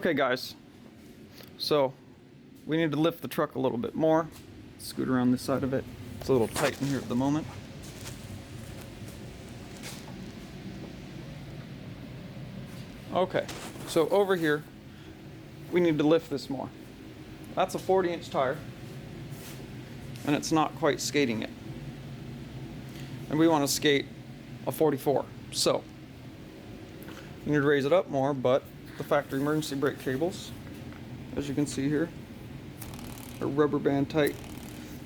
Okay guys, so we need to lift the truck a little bit more. Scoot around this side of it. It's a little tight in here at the moment. Okay, so over here, we need to lift this more. That's a 40-inch tire, and it's not quite skating it. And we want to skate a 44. So, you need to raise it up more, but the factory emergency brake cables, as you can see here, are rubber band tight,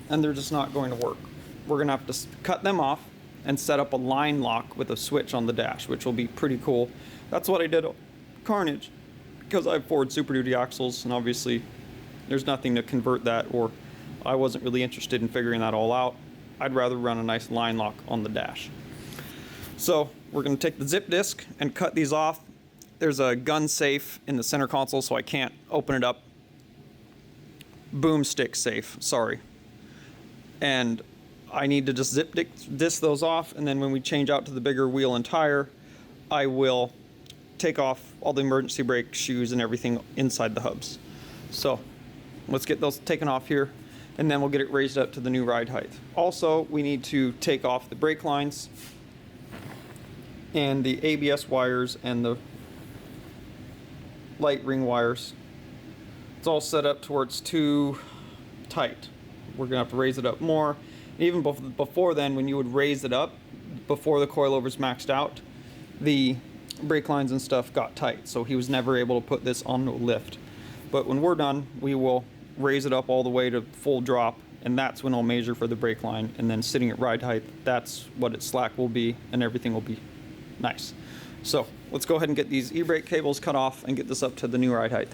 and they're just not going to work. We're going to have to cut them off and set up a line lock with a switch on the dash, which will be pretty cool. That's what I did at Carnage, because I have Ford Super Duty axles, and obviously there's nothing to convert that, or I wasn't really interested in figuring that all out. I'd rather run a nice line lock on the dash. So we're going to take the zip disc and cut these off. There's a gun safe in the center console, so I can't open it up. Boomstick safe, sorry. And I need to just zip disc those off, and then when we change out to the bigger wheel and tire, I will take off all the emergency brake shoes and everything inside the hubs. So let's get those taken off here, and then we'll get it raised up to the new ride height. Also, we need to take off the brake lines and the ABS wires and the light ring wires. It's all set up to where it's too tight. We're gonna have to raise it up more. Even before then, when you would raise it up, before the coilover's maxed out, the brake lines and stuff got tight, so he was never able to put this on the lift. But when we're done, we will raise it up all the way to full drop, and that's when I'll measure for the brake line, and then sitting at ride height, that's what its slack will be, and everything will be nice. So let's go ahead and get these e-brake cables cut off and get this up to the new ride height.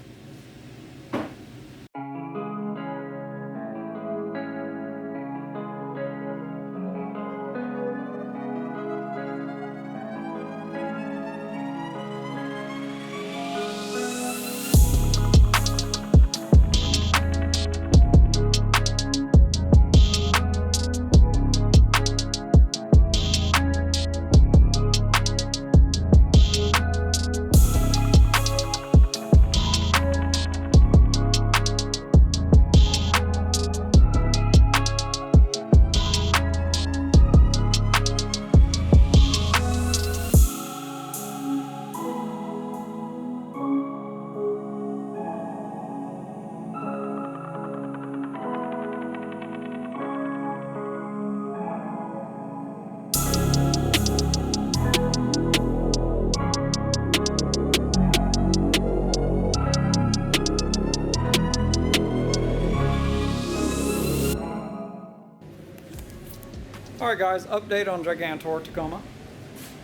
Alright guys, update on Gigantor Tacoma.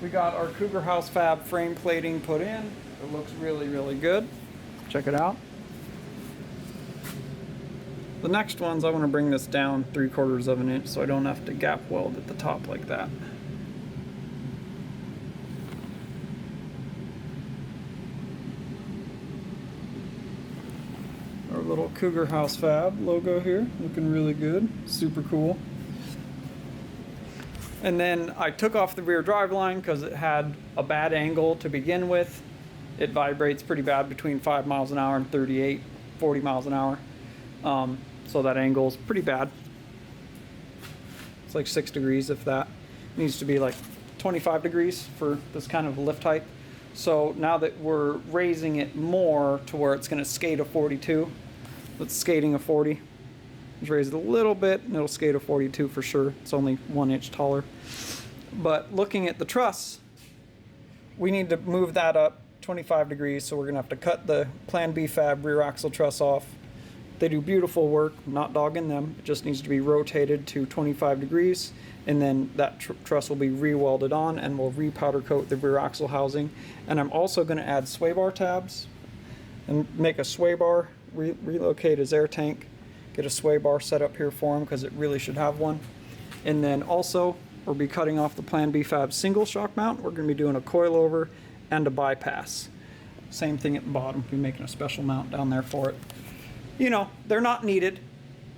We got our Cougar House Fab frame plating put in. It looks really, really good. Check it out. The next ones, I want to bring this down 3/4 of an inch so I don't have to gap weld at the top like that. Our little Cougar House Fab logo here, looking really good, super cool. And then I took off the rear drive line because it had a bad angle to begin with. It vibrates pretty bad between 5 miles an hour and 38, 40 miles an hour. So that angle is pretty bad. It's like 6 degrees, if that. It needs to be like 25 degrees for this kind of lift height. So now that we're raising it more to where it's gonna skate a 42, it's skating a 40. Just raise it a little bit and it'll skate a 42 for sure. It's only 1 inch taller. But looking at the truss, we need to move that up 25 degrees, so we're gonna have to cut the Plan B Fab rear axle truss off. They do beautiful work, not dogging them. It just needs to be rotated to 25 degrees, and then that truss will be re-welded on, and we'll re-powder coat the rear axle housing. And I'm also gonna add sway bar tabs and make a sway bar, relocate his air tank, get a sway bar set up here for him because it really should have one. And then also, we'll be cutting off the Plan B Fab single shock mount. We're going to be doing a coilover and a bypass. Same thing at the bottom. We'll be making a special mount down there for it. You know, they're not needed.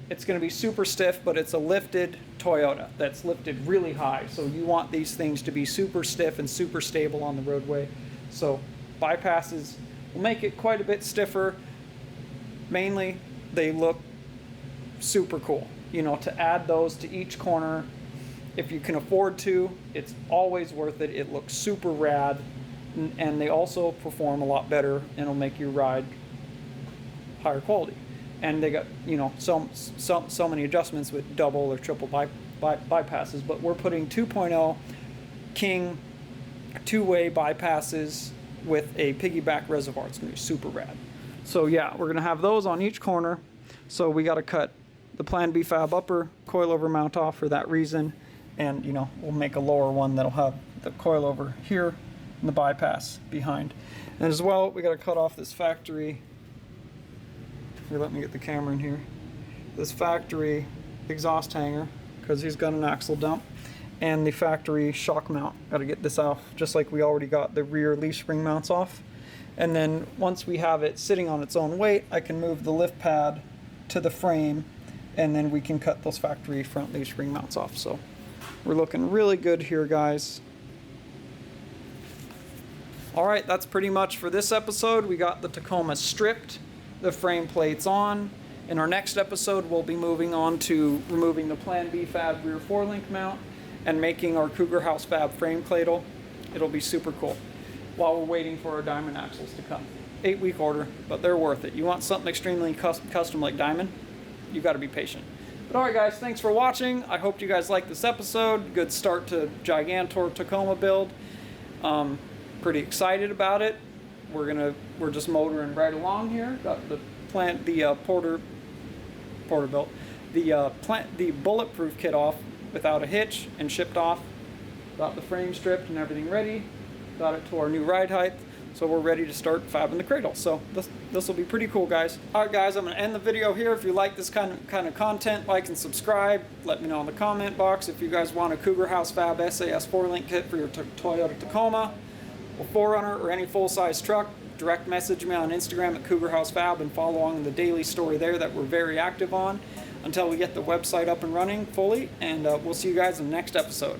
It's going to be super stiff, but it's a lifted Toyota that's lifted really high. So you want these things to be super stiff and super stable on the roadway. So bypasses will make it quite a bit stiffer. Mainly, they look super cool. You know, to add those to each corner, if you can afford to, it's always worth it. It looks super rad, and they also perform a lot better, and it'll make your ride higher quality. And they got, you know, so many adjustments with double or triple bypasses, but we're putting 2.0 King two-way bypasses with a piggyback reservoir. It's gonna be super rad. So yeah, we're gonna have those on each corner. So we gotta cut the Plan B Fab upper coilover mount off for that reason, and you know, we'll make a lower one that'll have the coilover here and the bypass behind. And as well, we gotta cut off this factory, here, let me get the camera in here, this factory exhaust hanger, because he's got an axle dump, and the factory shock mount. Got to get this off, just like we already got the rear leaf spring mounts off. And then once we have it sitting on its own weight, I can move the lift pad to the frame, and then we can cut those factory front leaf spring mounts off. So we're looking really good here, guys. All right, that's pretty much for this episode. We got the Tacoma stripped, the frame plates on. In our next episode, we'll be moving on to removing the Plan B Fab rear 4-link mount and making our Cougar House Fab frame cradle. It'll be super cool while we're waiting for our diamond axles to come. 8-week order, but they're worth it. You want something extremely custom like diamond, you got to be patient. But all right, guys, thanks for watching. I hope you guys liked this episode. Good start to Gigantor Tacoma build. Pretty excited about it. We're just motoring right along here. Got the Porterbuilt, the bulletproof kit off without a hitch and shipped off. Got the frame stripped and everything ready. Got it to our new ride height. So we're ready to start fabbing the cradle. So this will be pretty cool, guys. All right, guys, I'm gonna end the video here. If you like this kind of content, like and subscribe. Let me know in the comment box if you guys want a Cougar House Fab SAS 4-link kit for your Toyota Tacoma or 4Runner or any full-size truck. Direct message me on Instagram at Cougar House Fab and follow along the daily story there that we're very active on until we get the website up and running fully. And we'll see you guys in the next episode.